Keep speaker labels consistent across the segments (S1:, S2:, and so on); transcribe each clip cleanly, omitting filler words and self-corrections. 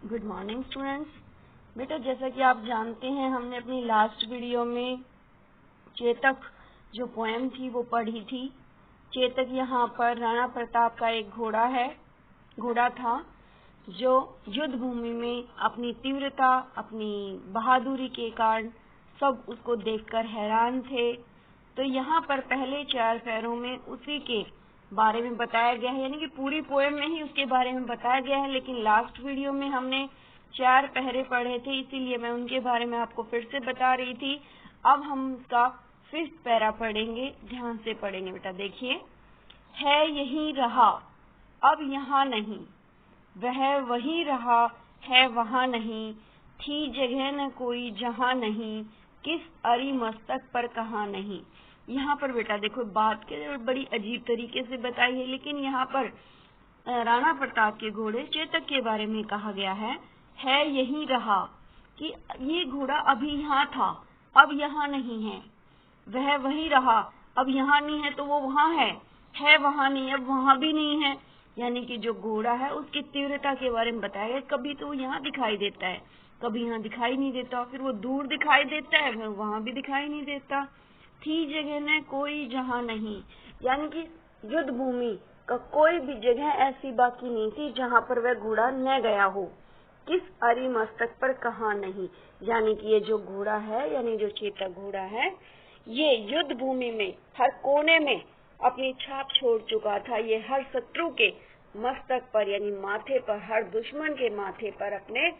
S1: Good morning students. बेटा जैसा कि आप जानते हैं हमने अपनी लास्ट वीडियो में चेतक जो पोएम थी वो पढ़ी थी। चेतक यहाँ पर राणा प्रताप का एक घोड़ा था जो युद्ध भूमि में अपनी तीव्रता, अपनी बहादुरी के कारण सब उसको देखकर हैरान थे। तो यहाँ पर पहले 4 पैरों में उसी के बारे में बताया गया है, यानी कि पूरी पोएम में ही उसके बारे में बताया गया है। लेकिन लास्ट वीडियो में हमने 4 पहरे पढ़े थे, इसीलिए मैं उनके बारे में आपको फिर से बता रही थी। अब हम उसका 5th पैरा पढ़ेंगे, ध्यान से पढ़ेंगे बेटा। देखिए, है यही रहा अब यहाँ नहीं, वह वही रहा है वहाँ नहीं, थी जगह न कोई जहाँ नहीं, किस अरी मस्तक पर कहाँ नहीं। यहाँ पर बेटा देखो बात के बड़ी अजीब तरीके से बताई है, लेकिन यहाँ पर राणा प्रताप के घोड़े चेतक के बारे में कहा गया है यही रहा कि ये घोड़ा अभी यहाँ था, अब यहाँ नहीं है। वह वही रहा, अब यहाँ नहीं है तो वो वहाँ है वहाँ नहीं, अब वहाँ भी नहीं है। यानी कि जो घोड़ा है उसकी तीव्रता के बारे में बताया गया। कभी तो वो यहाँ दिखाई देता है, कभी यहाँ दिखाई नहीं देता, फिर वो दूर दिखाई देता है, फिर वहाँ भी दिखाई नहीं देता। थी जगह न कोई जहाँ नहीं, यानी कि युद्ध भूमि का कोई भी जगह ऐसी बाकी नहीं थी जहाँ पर वह घोड़ा न गया हो। किस अरी मस्तक पर कहाँ नहीं, यानी कि ये जो घोड़ा है, यानी जो चेतक घोड़ा है, ये युद्ध भूमि में हर कोने में अपनी छाप छोड़ चुका था। ये हर शत्रु के मस्तक पर यानी माथे पर, हर दुश्मन के माथे पर अपने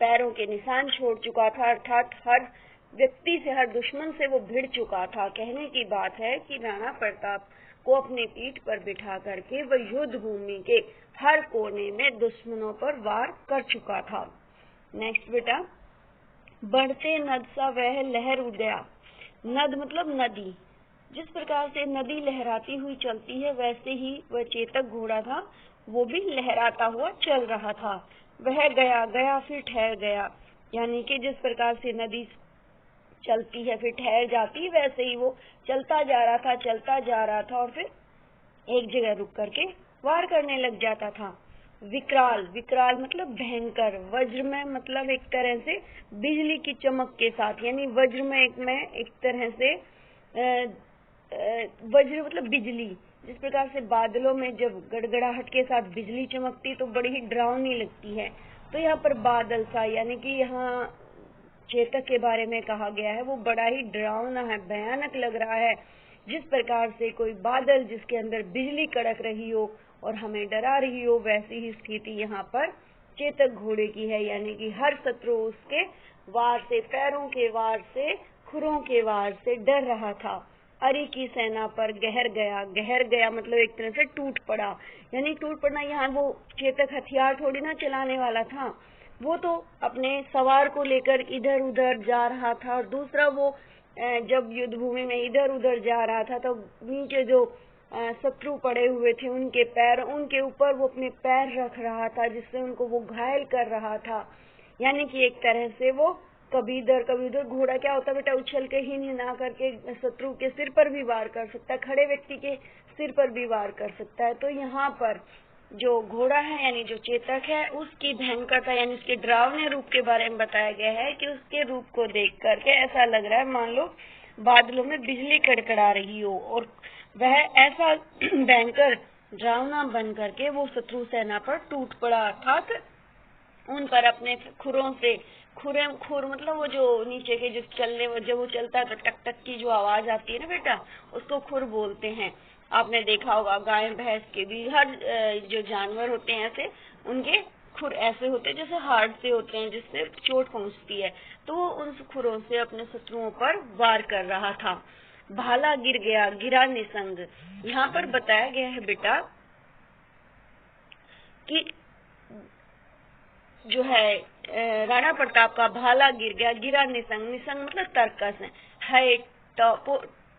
S1: पैरों के निशान छोड़ चुका था, अर्थात हर व्यक्ति से, हर दुश्मन से वो भिड़ चुका था। कहने की बात है कि राणा प्रताप को अपनी पीठ पर बिठा करके वह युद्ध भूमि के हर कोने में दुश्मनों पर वार कर चुका था। नेक्स्ट बेटा, बढ़ते नद सा वह लहर उदया। नद मतलब नदी, जिस प्रकार से नदी लहराती हुई चलती है वैसे ही वह चेतक घोड़ा था, वो भी लहराता हुआ चल रहा था। वह गया फिर ठहर गया, यानी कि जिस प्रकार से नदी चलती है फिर ठहर जाती है, वैसे ही वो चलता जा रहा था और फिर एक जगह रुक करके वार करने लग जाता था। विकराल मतलब भयंकर, वज्रमय मतलब एक तरह से बिजली की चमक के साथ, यानी वज्रमय में एक तरह से वज्र मतलब बिजली। जिस प्रकार से बादलों में जब गड़गड़ाहट के साथ बिजली चमकती तो बड़ी ही डरावनी लगती है, तो यहाँ पर बादल सा, यानी कि यहाँ चेतक के बारे में कहा गया है वो बड़ा ही डरावना है, भयानक लग रहा है। जिस प्रकार से कोई बादल जिसके अंदर बिजली कड़क रही हो और हमें डरा रही हो, वैसी ही स्थिति यहाँ पर चेतक घोड़े की है। यानी कि हर शत्रु उसके वार से, पैरों के वार से, खुरों के वार से डर रहा था। अरी की सेना पर गहर गया मतलब एक तरह से टूट पड़ा, यानी टूट पड़ना। यहाँ वो चेतक हथियार थोड़ी ना चलाने वाला था, वो तो अपने सवार को लेकर इधर उधर जा रहा था। और दूसरा वो जब युद्ध भूमि में इधर उधर जा रहा था तो नीचे जो शत्रु पड़े हुए थे उनके ऊपर वो अपने पैर रख रहा था, जिससे उनको वो घायल कर रहा था। यानी कि एक तरह से वो कभी इधर कभी उधर। घोड़ा क्या होता बेटा, उछल के ही नहीं ना करके शत्रु के सिर पर भी वार कर सकता है, खड़े व्यक्ति के सिर पर भी वार कर सकता है। तो यहाँ पर जो घोड़ा है यानी जो चेतक है उसकी भयंकरता यानी उसके डरावने रूप के बारे में बताया गया है कि उसके रूप को देख करके ऐसा लग रहा है मान लो बादलों में बिजली कड़कड़ा रही हो, और वह ऐसा भयंकर डरावना बन करके वो शत्रु सेना पर टूट पड़ा, अर्थात उन पर अपने खुरों से, खुर मतलब वो जो नीचे के जो जब वो चलता है तो टक टक की जो आवाज आती है ना बेटा, उसको खुर बोलते हैं। आपने देखा होगा गाय भैंस के भी, हर जो जानवर होते हैं ऐसे उनके खुर ऐसे होते हैं जैसे हार्ड से होते हैं, जिससे चोट पहुंचती है। तो वो उन खुरों से अपने शत्रुओं पर वार कर रहा था। भाला गिर गया गिरा निसंग, यहाँ पर बताया गया है बेटा कि जो है राणा प्रताप का भाला गिर गया, गिरा निसंग मतलब तर्कस है।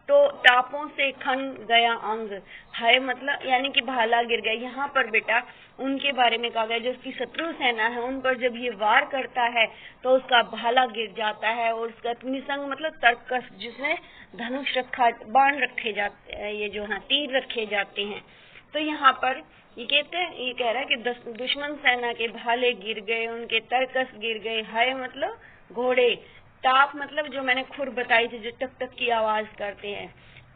S1: टापों से खन गया अंग, है मतलब यानी कि भाला गिर गया। यहाँ पर बेटा उनके बारे में कहा गया जो उसकी शत्रु सेना है उन पर जब ये वार करता है तो उसका भाला गिर जाता है, और उसका निसंग मतलब तर्कस जिसमें धनुष रखा, बाण रखे जाते हैं, ये जो तीर रखे जाते हैं। तो यहाँ पर ये कह रहा है कि दुश्मन सेना के भाले गिर गए, उनके तरकस गिर गए। हाय मतलब घोड़े, टाप मतलब जो मैंने खुर बताई थी, जो टक टक की आवाज करते हैं।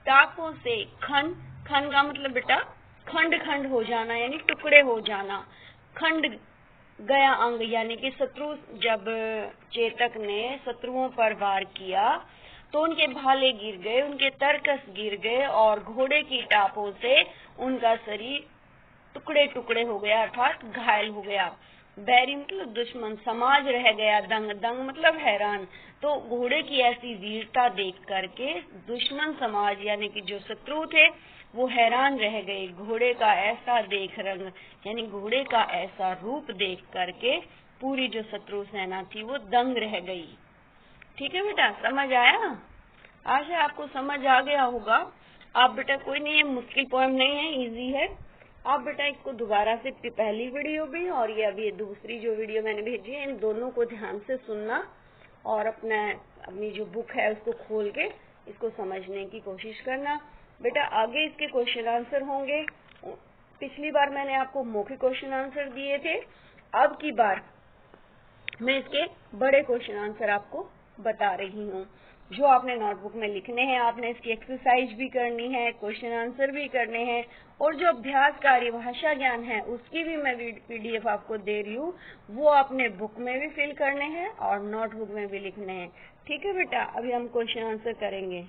S1: टापों से खंड, खंड का मतलब बेटा खंड खंड हो जाना, यानी टुकड़े हो जाना। खंड गया अंग, यानी कि शत्रु, जब चेतक ने शत्रुओं पर वार किया तो उनके भाले गिर गए, उनके तरकस गिर गए और घोड़े की टापों से उनका शरीर टुकड़े टुकड़े हो गया, अर्थात घायल हो गया। बैरी मतलब दुश्मन, समाज रह गया दंग, दंग मतलब हैरान। तो घोड़े की ऐसी वीरता देख करके दुश्मन समाज यानी कि जो शत्रु थे वो हैरान रह गए। घोड़े का ऐसा देख रंग, यानी घोड़े का ऐसा रूप देख करके पूरी जो शत्रु सेना थी वो दंग रह गई। ठीक है बेटा, समझ आया? आशा आपको समझ आ गया होगा। आप बेटा कोई नहीं, ये मुश्किल पोएम नहीं है, इजी है। आप बेटा इसको दोबारा से पहली वीडियो भी और ये अभी दूसरी जो वीडियो मैंने भेजी है, इन दोनों को ध्यान से सुनना और अपनी जो बुक है उसको खोल के इसको समझने की कोशिश करना। बेटा आगे इसके क्वेश्चन आंसर होंगे। पिछली बार मैंने आपको मौखिक क्वेश्चन आंसर दिए थे, अब की बार मैं इसके बड़े क्वेश्चन आंसर आपको बता रही हूँ, जो आपने नोटबुक में लिखने हैं। आपने इसकी एक्सरसाइज भी करनी है, क्वेश्चन आंसर भी करने हैं, और जो अभ्यास कार्य भाषा ज्ञान है उसकी भी मैं पीडीएफ आपको दे रही हूँ, वो आपने बुक में भी फिल करने हैं और नोटबुक में भी लिखने हैं। ठीक है बेटा, अभी हम क्वेश्चन आंसर करेंगे।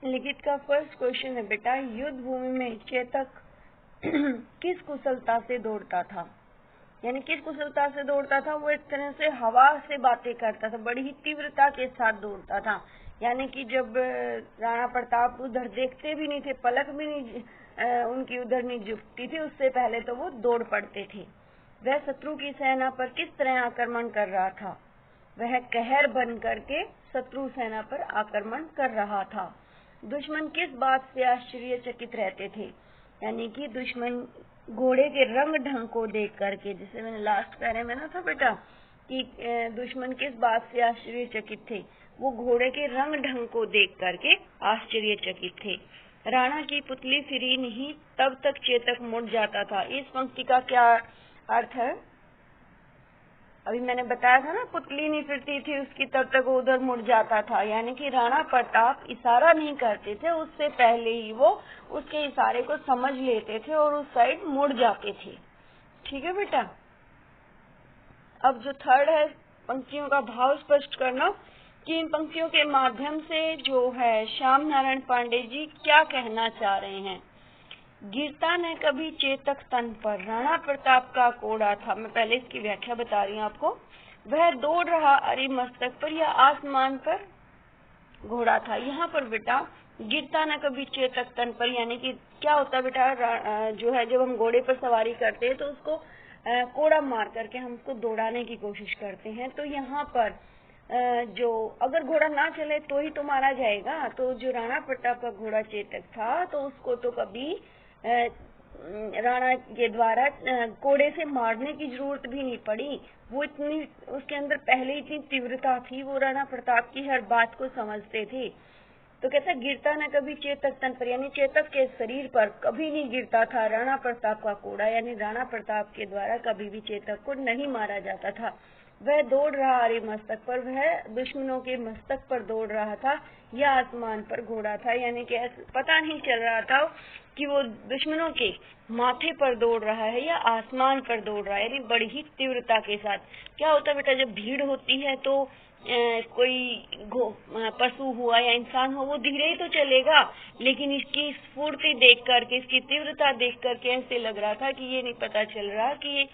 S1: लिखित का फर्स्ट क्वेश्चन है बेटा, युद्ध भूमि में चेतक किस कुशलता से दौड़ता था? यानी किस कुशलता से दौड़ता था? वो एक तरह से हवा से बातें करता था, बड़ी ही तीव्रता के साथ दौड़ता था। यानी कि जब राणा प्रताप उधर देखते भी नहीं थे, पलक भी नहीं उनकी उधर नहीं झुकती थी, उससे पहले तो वो दौड़ पड़ते थे। वह शत्रु की सेना पर किस तरह आक्रमण कर रहा था? वह कहर बन करके शत्रु सेना पर आक्रमण कर रहा था। दुश्मन किस बात से आश्चर्यचकित रहते थे? यानी कि दुश्मन घोड़े के रंग ढंग को देख करके, जैसे मैंने लास्ट पैरे में ना था बेटा कि दुश्मन किस बात से आश्चर्यचकित थे, वो घोड़े के रंग ढंग को देख करके आश्चर्यचकित थे। राणा की पुतली फिरी नहीं तब तक चेतक मुड़ जाता था। इस पंक्ति का क्या अर्थ है? अभी मैंने बताया था ना, पुतली नहीं फिरती थी उसकी तब तक वो उधर मुड़ जाता था। यानी कि राणा प्रताप इशारा नहीं करते थे, उससे पहले ही वो उसके इशारे को समझ लेते थे और उस साइड मुड़ जाते थे। ठीक है बेटा। अब जो थर्ड है, पंक्तियों का भाव स्पष्ट करना, कि इन पंक्तियों के माध्यम से जो है श्याम नारायण पांडे जी क्या कहना चाह रहे हैं। गिरता न कभी चेतक तन पर, राणा प्रताप का कोड़ा था। मैं पहले इसकी व्याख्या बता रही हूँ आपको। वह दौड़ रहा अरि मस्तक पर या आसमान पर घोड़ा था। यहाँ पर बेटा गिरता न कभी चेतक तन पर, यानी कि क्या होता है बेटा, जो है जब हम घोड़े पर सवारी करते हैं तो उसको कोड़ा मार करके हम उसको दौड़ाने की कोशिश करते हैं। तो यहाँ पर जो अगर घोड़ा ना चले तो ही तो मारा जाएगा। तो जो राणा प्रताप का घोड़ा चेतक था तो उसको तो कभी राणा के द्वारा कोड़े से मारने की जरूरत भी नहीं पड़ी। वो इतनी, उसके अंदर पहले इतनी तीव्रता थी, वो राणा प्रताप की हर बात को समझते थे। तो कहता गिरता न कभी चेतक तन पर, यानी चेतक के शरीर पर कभी नहीं गिरता था राणा प्रताप का कोड़ा, यानी राणा प्रताप के द्वारा कभी भी चेतक को नहीं मारा जाता था। वह दौड़ रहा अरे मस्तक पर, वह दुश्मनों के मस्तक पर दौड़ रहा था या आसमान पर घोड़ा था। यानी कि पता नहीं चल रहा था कि वो दुश्मनों के माथे पर दौड़ रहा है या आसमान पर दौड़ रहा है, यानी बड़ी ही तीव्रता के साथ। क्या होता है बेटा, जब भीड़ होती है तो कोई पशु हुआ या इंसान हो वो धीरे ही तो चलेगा, लेकिन इसकी स्फूर्ति देख करके, इसकी तीव्रता देख करके ऐसे लग रहा था कि ये नहीं पता चल रहा कि ये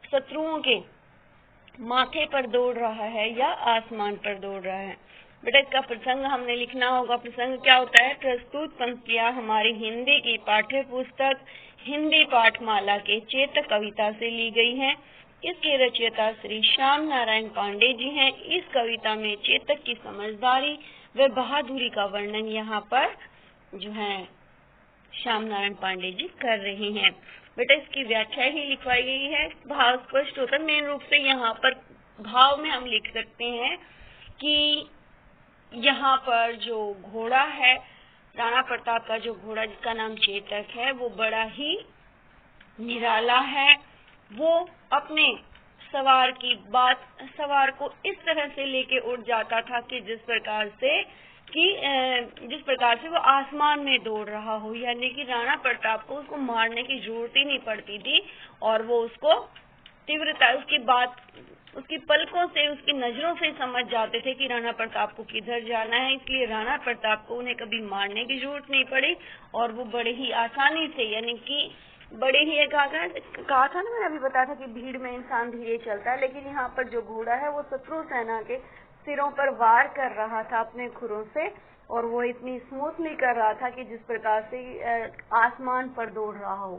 S1: शत्रुओं के माथे पर दौड़ रहा है या आसमान पर दौड़ रहा है। बेटा इसका प्रसंग हमने लिखना होगा। प्रसंग क्या होता है? प्रस्तुत पंक्तियां हमारी हिंदी की पाठ्य पुस्तक हिंदी पाठमाला के चेतक कविता से ली गई हैं। इसके रचयिता श्री श्याम नारायण पांडे जी हैं। इस कविता में चेतक की समझदारी व बहादुरी का वर्णन यहाँ पर जो है श्याम नारायण पांडे जी कर रहे हैं। बेटा इसकी व्याख्या ही लिखवाई गई है, भाव स्पष्ट होता है। मेन रूप से यहाँ पर भाव में हम लिख सकते हैं कि यहाँ पर जो घोड़ा है राणा प्रताप का जो घोड़ा जिसका नाम चेतक है वो बड़ा ही निराला है। वो अपने सवार को इस तरह से लेके उड़ जाता था कि जिस प्रकार से वो आसमान में दौड़ रहा हो, यानी कि राणा प्रताप को उसको मारने की जरूरत ही नहीं पड़ती थी और वो उसको तीव्रता उसकी पलकों से, उसकी नजरों से समझ जाते थे कि राणा प्रताप को किधर जाना है। इसलिए राणा प्रताप को उन्हें कभी मारने की जरूरत नहीं पड़ी और वो बड़े ही आसानी से, यानी कि बड़े ही कहा था ना, मैंने अभी बताया था कि भीड़ में इंसान धीरे चलता है, लेकिन यहाँ पर जो घोड़ा है वो शत्रु सेना के सिरों पर वार कर रहा था अपने खुरों से, और वो इतनी स्मूथली कर रहा था कि जिस प्रकार से आसमान पर दौड़ रहा हो।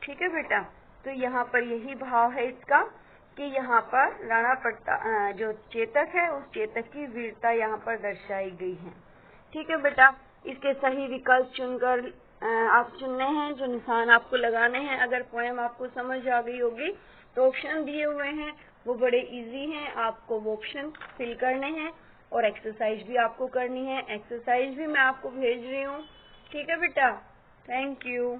S1: ठीक है बेटा, तो यहाँ पर यही भाव है इसका कि यहाँ पर राणा प्रताप जो चेतक है उस चेतक की वीरता यहाँ पर दर्शाई गई है। ठीक है बेटा, इसके सही विकल्प चुनकर आप चुनने हैं, जो निशान आपको लगाने हैं। अगर पोएम आपको समझ आ गई होगी तो ऑप्शन दिए हुए हैं वो बड़े इजी हैं, आपको वो ऑप्शन फिल करने हैं और एक्सरसाइज भी आपको करनी है। एक्सरसाइज भी मैं आपको भेज रही हूँ। ठीक है बेटा, थैंक यू।